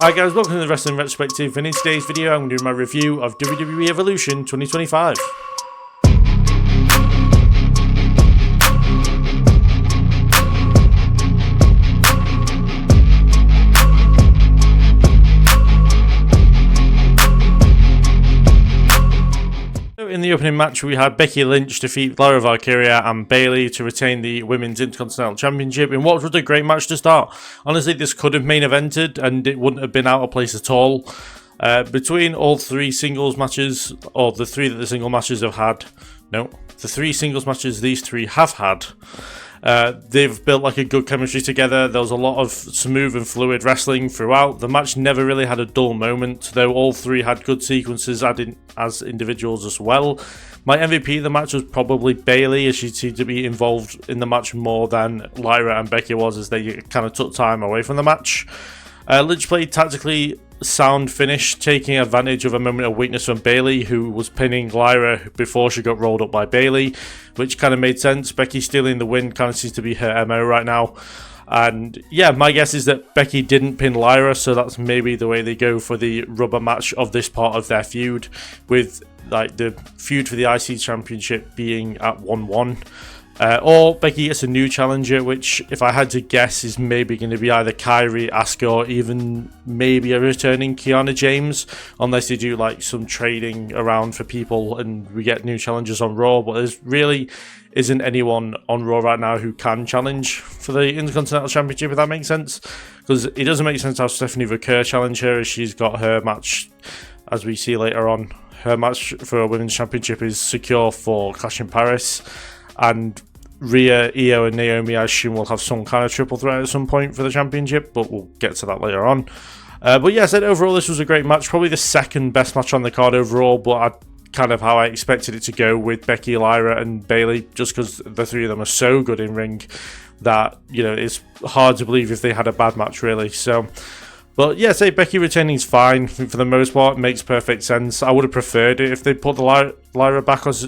Hi guys, welcome to the Wrestling Retrospective, and in today's video I'm doing my review of WWE Evolution 2025. In the opening match, we had Becky Lynch defeat Laura Valkyria and Bayley to retain the Women's Intercontinental Championship in what was a great match to start. Honestly, this could have main evented and it wouldn't have been out of place at all. Between all three singles matches, or the three that the single matches have had, the three singles matches these three have had, they've built like a good chemistry together. There was a lot of smooth and fluid wrestling throughout. The match never really had a dull moment, though all three had good sequences as individuals as well. My MVP of the match was probably Bayley, as she seemed to be involved in the match more than Lyra and Becky was, as they kind of took time away from the match. Lynch played tactically sound finish, taking advantage of a moment of weakness from Bayley, who was pinning Lyra before she got rolled up by Bayley, which kind of made sense. Becky stealing the win kind of seems to be her MO right now. And yeah, my guess is that Becky didn't pin Lyra, so that's maybe the way they go for the rubber match of this part of their feud, with like the feud for the IC Championship being at 1-1. Or Becky gets a new challenger, which, if I had to guess, is maybe going to be either Kairi, Asuka, or even maybe a returning Kiana James, unless they do like some trading around for people and we get new challengers on Raw. But there's really isn't anyone on Raw right now who can challenge for the Intercontinental Championship, if that makes sense. Because it doesn't make sense to have Stephanie Vaquer challenge her, as she's got her match, as we see later on. Her match for a Women's Championship is secure for Clash in Paris. And Rhea, Io and Naomi, I assume, will have some kind of triple threat at some point for the championship, but we'll get to that later on. But yeah, I said overall this was a great match, probably the second best match on the card overall, but kind of how I expected it to go, with Becky, Lyra and Bayley, just because the three of them are so good in ring that, you know, it's hard to believe if they had a bad match, really. So, but yeah, say Becky retaining is fine for the most part, makes perfect sense. I would have preferred it if they put the Lyra back as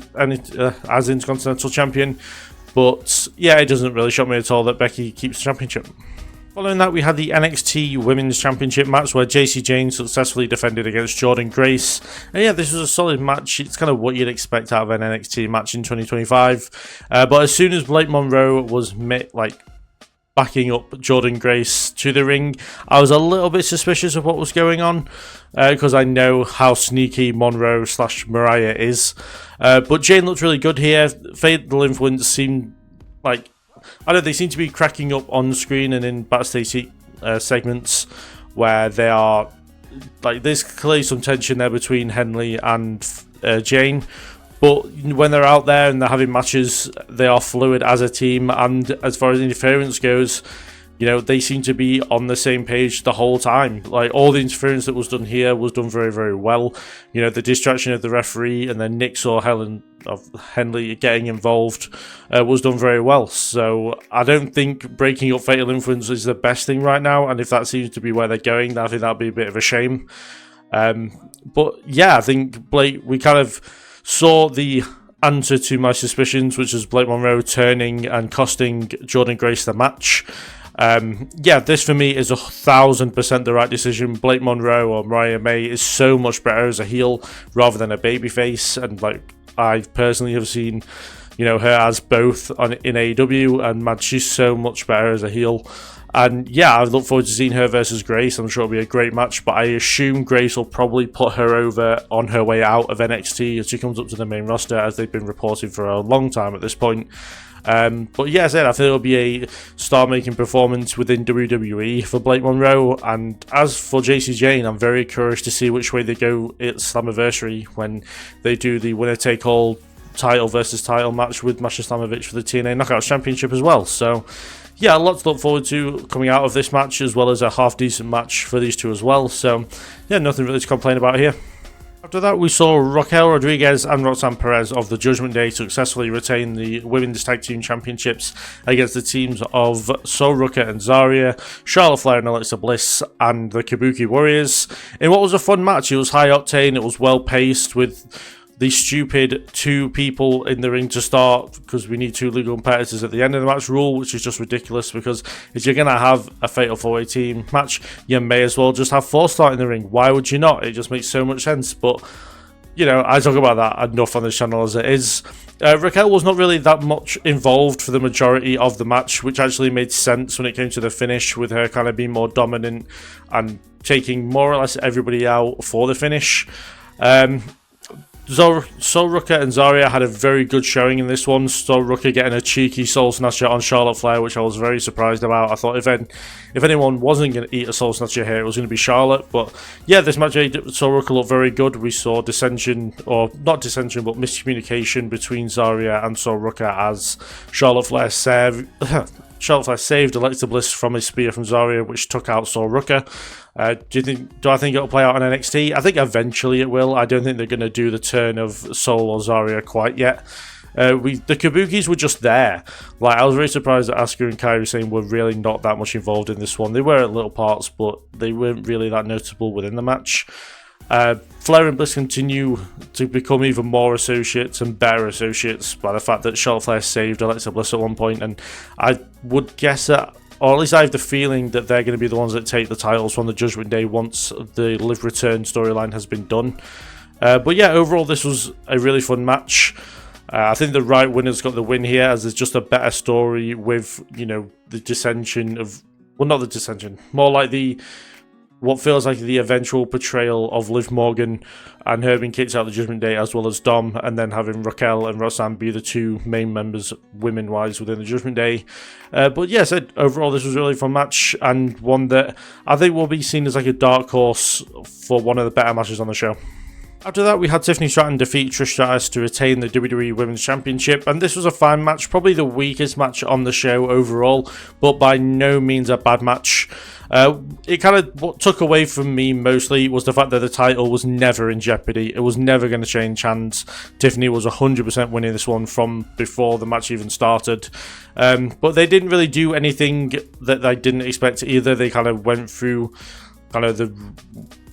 Intercontinental Champion. But yeah, it doesn't really shock me at all that Becky keeps the championship. Following that, we had the NXT Women's Championship match where Jacy Jayne successfully defended against Jordynne Grace. And yeah, this was a solid match. It's kind of what you'd expect out of an NXT match in 2025. But as soon as Blake Monroe was backing up Jordynne Grace to the ring, I was a little bit suspicious of what was going on, because I know how sneaky Monroe / Mariah is. But Jane looked really good here. Fatal Influence seemed like, they seem to be cracking up on screen and in backstage segments where they are like, there's clearly some tension there between Henley and Jane. But when they're out there and they're having matches, they are fluid as a team. And as far as interference goes, you know, they seem to be on the same page the whole time. Like, all the interference that was done here was done very, very well. You know, the distraction of the referee and then Nick or Henley getting involved was done very well. So I don't think breaking up Fatal Influence is the best thing right now. And if that seems to be where they're going, I think that'd be a bit of a shame. But yeah, I think we kind of saw the answer to my suspicions, which was Blake Monroe turning and costing Jordynne Grace the match. Yeah, this for me is 1000% the right decision. Blake Monroe or Mariah May is so much better as a heel rather than a babyface, and like, I personally have seen, you know, her as both in AEW, and man, she's so much better as a heel. And yeah, I look forward to seeing her versus Grace. I'm sure it'll be a great match, but I assume Grace will probably put her over on her way out of NXT as she comes up to the main roster, as they've been reporting for a long time at this point. But yeah, as I said, I think it'll be a star-making performance within WWE for Blake Monroe. And as for Jacy Jayne, I'm very curious to see which way they go at Slammiversary when they do the winner-take-all title versus title match with Masha Slamovich for the TNA Knockouts Championship as well. So yeah, a lot to look forward to coming out of this match, as well as a half-decent match for these two as well. So yeah, nothing really to complain about here. After that, we saw Raquel Rodriguez and Roxanne Perez of the Judgment Day successfully retain the Women's Tag Team Championships against the teams of Sol Ruka and Zaria, Charlotte Flair and Alexa Bliss, and the Kabuki Warriors, in what was a fun match. It was high octane, it was well paced, with the stupid 2 people in the ring to start because we need 2 legal competitors at the end of the match rule, which is just ridiculous, because if you're going to have a fatal 4-way team match, you may as well just have 4 start in the ring. Why would you not? It just makes so much sense. But, you know, I talk about that enough on this channel as it is. Raquel was not really that much involved for the majority of the match, which actually made sense when it came to the finish, with her kind of being more dominant and taking more or less everybody out for the finish. Sol Ruka and Zaria had a very good showing in this one. Sol Ruka getting a cheeky soul snatcher on Charlotte Flair, which I was very surprised about. I thought if anyone wasn't going to eat a soul snatcher here, it was going to be Charlotte. But yeah, this match made Sol Ruka look very good. We saw dissension, or not dissension, but miscommunication between Zaria and Sol Ruka as Charlotte Flair saved Alexa Bliss from a spear from Zaria, which took out Sol Ruka. Do I think it'll play out on NXT? I think eventually it will. I don't think they're going to do the turn of Sol or Zaria quite yet. The Kabukis were just there. Like, I was very surprised that Asuka and Kairi Sane were really not that much involved in this one. They were at little parts, but they weren't really that notable within the match. Flair and Bliss continue to become even more associates and better associates by the fact that Charlotte Flair saved Alexa Bliss at one point, and I would guess that, or at least I have the feeling that they're going to be the ones that take the titles from the Judgment Day once the Liv Return storyline has been done. But yeah, overall this was a really fun match. I think the right winner's got the win here, as there's just a better story with, you know, the dissension of, well, not the dissension, more like what feels like the eventual portrayal of Liv Morgan and her being kicked out of the Judgment Day, as well as Dom, and then having Raquel and Roxanne be the 2 main members, women-wise, within the Judgment Day. But yes, overall this was a really fun match, and one that I think will be seen as like a dark horse for one of the better matches on the show. After that, we had Tiffany Stratton defeat Trish Stratus to retain the WWE Women's Championship, and this was a fine match, probably the weakest match on the show overall, but by no means a bad match. It kind of, what took away from me mostly was the fact that the title was never in jeopardy. It was never going to change hands. Tiffany was 100% winning this one from before the match even started. But they didn't really do anything that I didn't expect either. They kind of went through kind of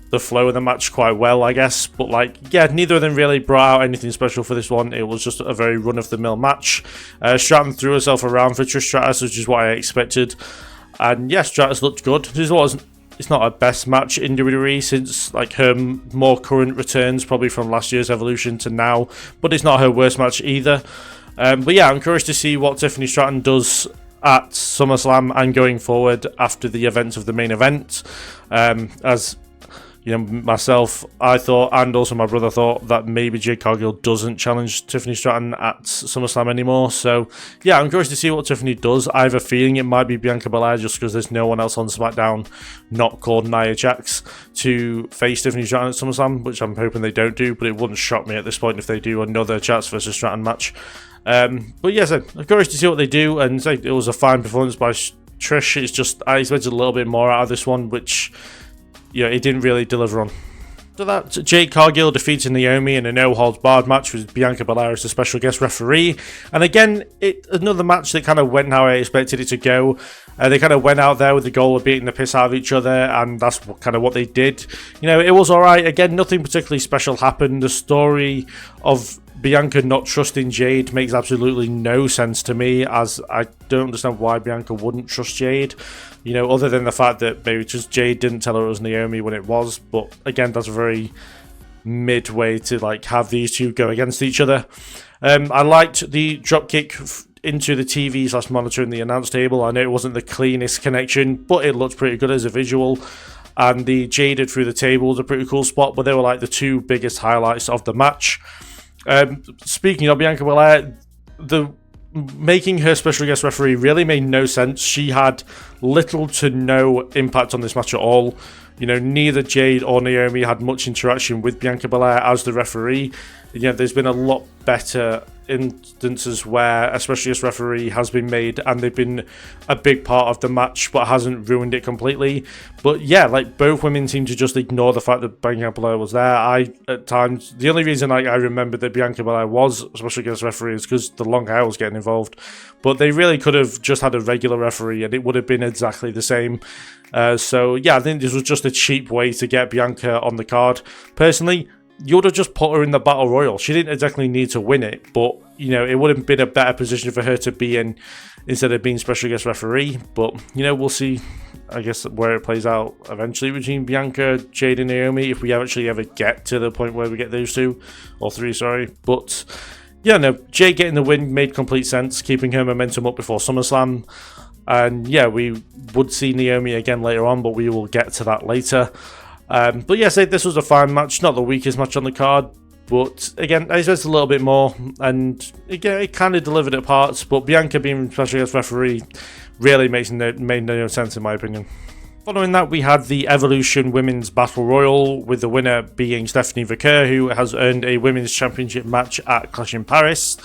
the flow of the match quite well, I guess. But like, yeah, neither of them really brought out anything special for this one. It was just a very run-of-the-mill match. Stratton threw herself around for Trish Stratus, which is what I expected. And yes, Stratus looked good. It's not her best match in WWE since like her more current returns, probably from last year's Evolution to now. But it's not her worst match either. But yeah, I'm curious to see what Tiffany Stratton does at SummerSlam and going forward after the events of the main event. As you know, myself, I thought, and also my brother thought, that maybe Jade Cargill doesn't challenge Tiffany Stratton at SummerSlam anymore. So, yeah, I'm curious to see what Tiffany does. I have a feeling it might be Bianca Belair, just because there's no one else on SmackDown not called Nia Jax to face Tiffany Stratton at SummerSlam, which I'm hoping they don't do, but it wouldn't shock me at this point if they do another Jax versus Stratton match. But yes, I'm curious to see what they do, and it was a fine performance by Trish. It's just, I expected a little bit more out of this one, which, yeah, it didn't really deliver on. After that, Jade Cargill defeated Naomi in a no-holds-barred match with Bianca Belair as the special guest referee. And again, another match that kind of went how I expected it to go. They kind of went out there with the goal of beating the piss out of each other, and that's kind of what they did. You know, it was alright. Again, nothing particularly special happened. The story of Bianca not trusting Jade makes absolutely no sense to me, as I don't understand why Bianca wouldn't trust Jade. You know, other than the fact that maybe just Jade didn't tell her it was Naomi when it was. But again, that's a very midway to like have these two go against each other. I liked the dropkick into the TV / monitor in the announce table. I know it wasn't the cleanest connection, but it looked pretty good as a visual. And the Jaded through the table was a pretty cool spot, but they were like the 2 biggest highlights of the match. Speaking of Bianca Belair, making her special guest referee really made no sense. She had little to no impact on this match at all. You know, neither Jade or Naomi had much interaction with Bianca Belair as the referee. You know, there's been a lot better instances where a special guest referee has been made and they've been a big part of the match but hasn't ruined it completely. But yeah, like, both women seem to just ignore the fact that Bianca Belair was there. At times, the only reason I remembered that Bianca Belair was a special guest referee is because the long hair was getting involved. But they really could have just had a regular referee and it would have been exactly the same. So yeah, I think this was just a cheap way to get Bianca on the card. Personally, you would have just put her in the Battle Royal. She didn't exactly need to win it, but, you know, it would have been a better position for her to be in instead of being special guest referee. But, you know, we'll see, I guess, where it plays out eventually between Bianca, Jade, and Naomi, if we actually ever get to the point where we get those two, or three, sorry. But, yeah, no, Jade getting the win made complete sense, keeping her momentum up before SummerSlam. And, yeah, we would see Naomi again later on, but we will get to that later. But yeah, this was a fine match, not the weakest match on the card, but again, I expect a little bit more, and again, it kind of delivered at parts, but Bianca being special guest referee really made no sense in my opinion. Following that, we had the Evolution Women's Battle Royal, with the winner being Stephanie Vaquer, who has earned a Women's Championship match at Clash in Paris.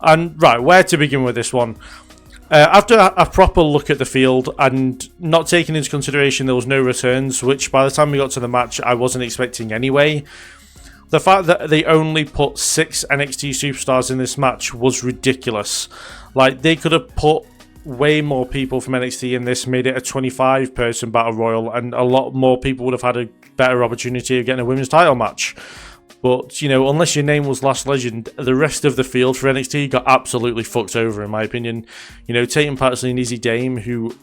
And right, where to begin with this one? After a proper look at the field and not taking into consideration there was no returns, which by the time we got to the match I wasn't expecting anyway, the fact that they only put 6 NXT superstars in this match was ridiculous. Like, they could have put way more people from NXT in this, made it a 25-person battle royal, and a lot more people would have had a better opportunity of getting a women's title match. But, you know, unless your name was Last Legend, the rest of the field for NXT got absolutely fucked over, in my opinion. You know, Tatum Paxley and Izzy Dame, who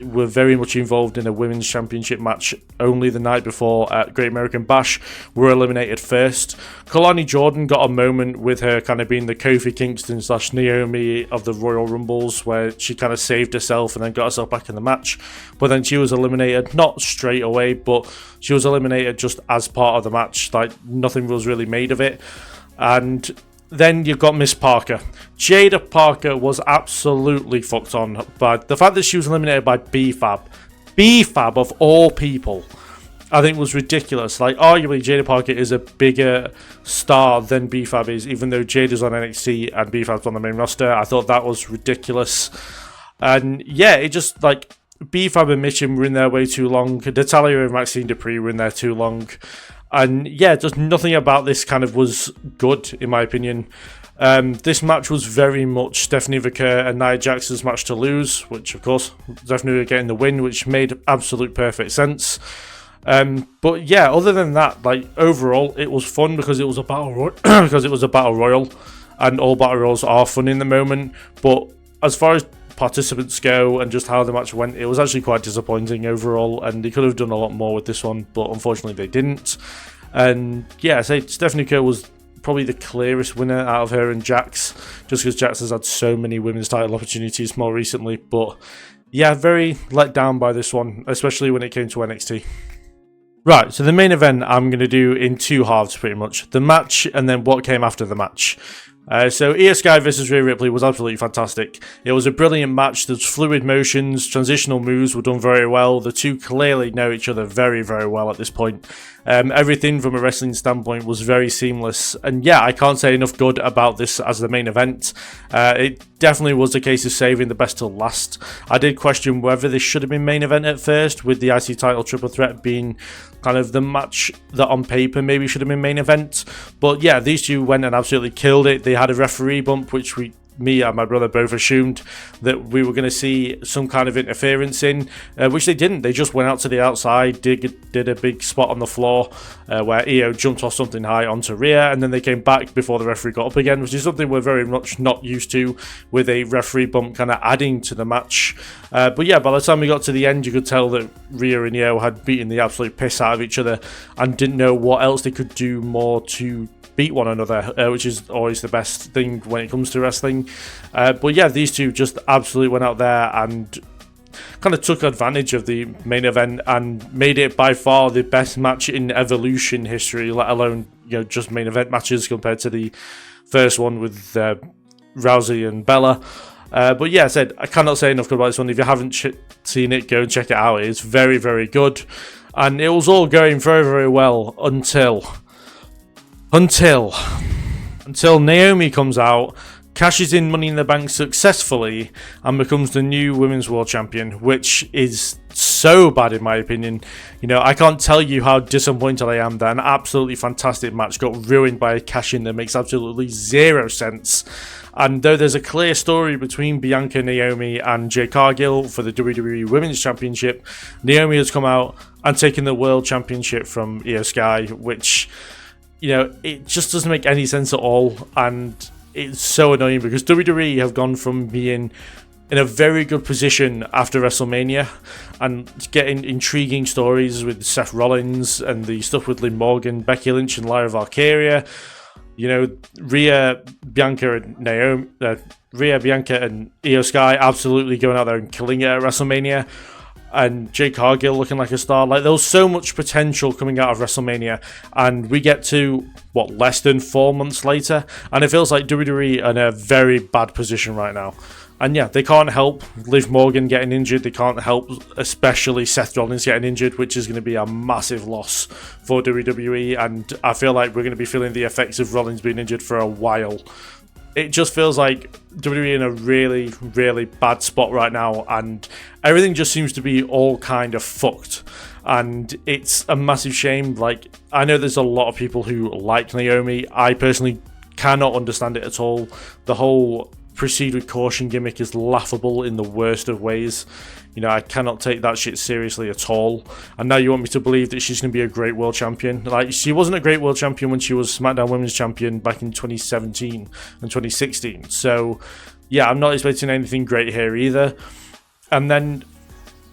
were very much involved in a women's championship match only the night before at Great American Bash, were eliminated first. Kalani Jordan got a moment with her kind of being the Kofi Kingston / Naomi of the Royal Rumbles, where she kind of saved herself and then got herself back in the match. But then she was eliminated, not straight away, but she was eliminated just as part of the match. Like, nothing was really made of it. And then you've got Miss Parker. Jada Parker was absolutely fucked on by the fact that she was eliminated by B-Fab. B-Fab, of all people, I think was ridiculous. Like, arguably, Jada Parker is a bigger star than B-Fab is, even though Jada's on NXT and B-Fab's on the main roster. I thought that was ridiculous. And yeah, it just, like, B-Fab and Mitchum were in there way too long. Natalya and Maxine Dupree were in there too long. And yeah, just nothing about this kind of was good, in my opinion. This match was very much Stephanie Vaquer and Nia Jax's match to lose, which of course, Stephanie getting the win, which made absolute perfect sense. But yeah, other than that, like, overall, it was fun because it was a battle royal, and all battle royals are fun in the moment. But as far as participants go and just how the match went, it was actually quite disappointing overall, and they could have done a lot more with this one, but unfortunately they didn't. And yeah, I say Stephanie Kerr was probably the clearest winner out of her and Jax, just because Jax has had so many women's title opportunities more recently. But yeah, very let down by this one, especially when it came to NXT. Right, so the main event I'm going to do in 2 halves pretty much. The match and then what came after the match. So Io Sky versus Rhea Ripley was absolutely fantastic. It was a brilliant match. There's fluid motions, transitional moves were done very well. The two clearly know each other very, very well at this point. Everything from a wrestling standpoint was very seamless. And yeah, I can't say enough good about this as the main event. It definitely was a case of saving the best till last. I did question whether this should have been main event at first, with the IC title triple threat being kind of the match that on paper maybe should have been main event. But yeah, these two went and absolutely killed it. They had a referee bump, which me and my brother both assumed that we were going to see some kind of interference in, which they didn't. They just went out to the outside, did a big spot on the floor where Io jumped off something high onto Rhea, and then they came back before the referee got up again, which is something we're very much not used to, with a referee bump kind of adding to the match. But yeah, by the time we got to the end, you could tell that Rhea and Io had beaten the absolute piss out of each other and didn't know what else they could do more to beat one another, which is always the best thing when it comes to wrestling. But yeah, these two just absolutely went out there and kind of took advantage of the main event and made it by far the best match in Evolution history, let alone, you know, just main event matches compared to the first one with Rousey and Bella. But yeah, I cannot say enough good about this one. If you haven't seen it, go and check it out. It's very, very good. And it was all going very, very well until Naomi comes out, cashes in Money in the Bank successfully, and becomes the new Women's World Champion, which is so bad in my opinion. You know, I can't tell you how disappointed I am that an absolutely fantastic match got ruined by a cash-in that makes absolutely zero sense. And though there's a clear story between Bianca, Naomi, and Jade Cargill for the WWE Women's Championship, Naomi has come out and taken the World Championship from Io Sky, which you know, it just doesn't make any sense at all, and it's so annoying because WWE have gone from being in a very good position after WrestleMania and getting intriguing stories with Seth Rollins and the stuff with Liv Morgan, Becky Lynch and Lyra Valkyria. You know, Rhea, Bianca and Io Sky absolutely going out there and killing it at WrestleMania. And Jade Cargill looking like a star. Like, there was so much potential coming out of WrestleMania, and we get to, what, less than 4 months later, and it feels like WWE are in a very bad position right now. And yeah, they can't help Liv Morgan getting injured. They can't help, especially Seth Rollins getting injured, which is going to be a massive loss for WWE. And I feel like we're going to be feeling the effects of Rollins being injured for a while. It just feels like WWE in a really, really bad spot right now, and everything just seems to be all kind of fucked. And it's a massive shame. Like, I know there's a lot of people who like Naomi. I personally cannot understand it at all. The whole proceed with caution gimmick is laughable in the worst of ways. You know, I cannot take that shit seriously at all. And now you want me to believe that she's going to be a great world champion. Like, she wasn't a great world champion when she was SmackDown Women's Champion back in 2017 and 2016. So, yeah, I'm not expecting anything great here either. And then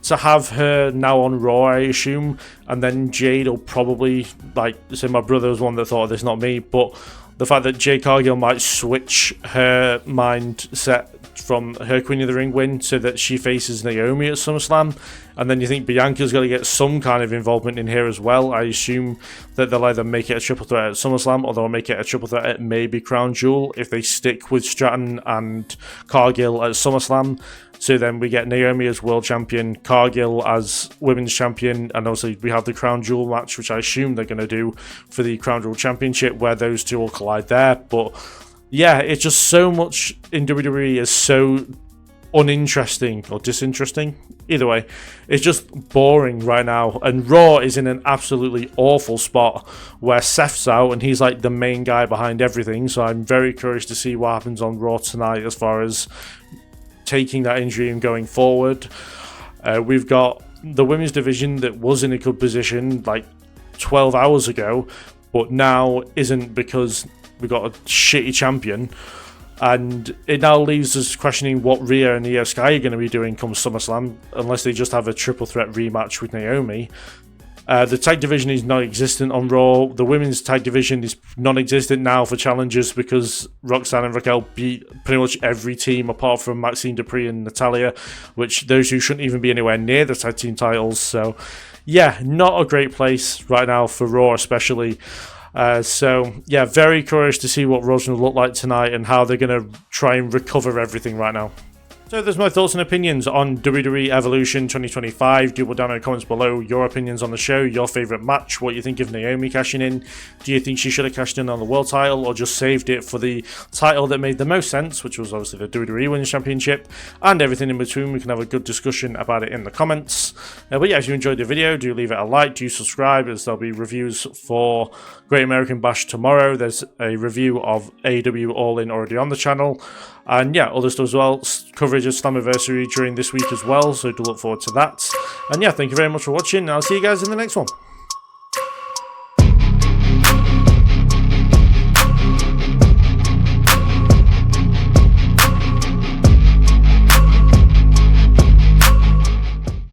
to have her now on Raw, I assume, and then Jade will probably, like, say my brother was one that thought of this, not me, but the fact that Jade Cargill might switch her mindset from her Queen of the Ring win so that she faces Naomi at SummerSlam, and then you think Bianca's got to get some kind of involvement in here as well. I assume that they'll either make it a triple threat at SummerSlam or they'll make it a triple threat at maybe Crown Jewel if they stick with Stratton and Cargill at SummerSlam. So then we get Naomi as world champion, Cargill as women's champion, and also we have the Crown Jewel match, which I assume they're going to do for the Crown Jewel Championship, where those two will collide there. But yeah, it's just so much in WWE is so uninteresting or disinteresting. Either way, it's just boring right now. And Raw is in an absolutely awful spot where Seth's out and he's like the main guy behind everything. So I'm very curious to see what happens on Raw tonight as far as taking that injury and going forward. We've got the women's division that was in a good position like 12 hours ago, but now isn't because we got a shitty champion. And it now leaves us questioning what Rhea and Io Sky are going to be doing come SummerSlam, unless they just have a triple threat rematch with Naomi. The tag division is non-existent on Raw. The women's tag division is non-existent now for challengers because Roxanne and Raquel beat pretty much every team apart from Maxine Dupree and Natalya, which those who shouldn't even be anywhere near the tag team titles. So, yeah, not a great place right now for Raw especially. So, yeah, very curious to see what Raw's going to look like tonight and how they're going to try and recover everything right now. So there's my thoughts and opinions on WWE Evolution 2025. Do put down in the comments below your opinions on the show, your favourite match, what you think of Naomi cashing in. Do you think she should have cashed in on the world title or just saved it for the title that made the most sense, which was obviously the WWE Women's Championship, and everything in between? We can have a good discussion about it in the comments. But yeah, if you enjoyed the video, do leave it a like, do subscribe, as there'll be reviews for Great American Bash tomorrow. There's a review of AEW All In already on the channel. And yeah, other stuff as well. Coverage of Slammiversary during this week as well, so do look forward to that. And yeah, thank you very much for watching, and I'll see you guys in the next one.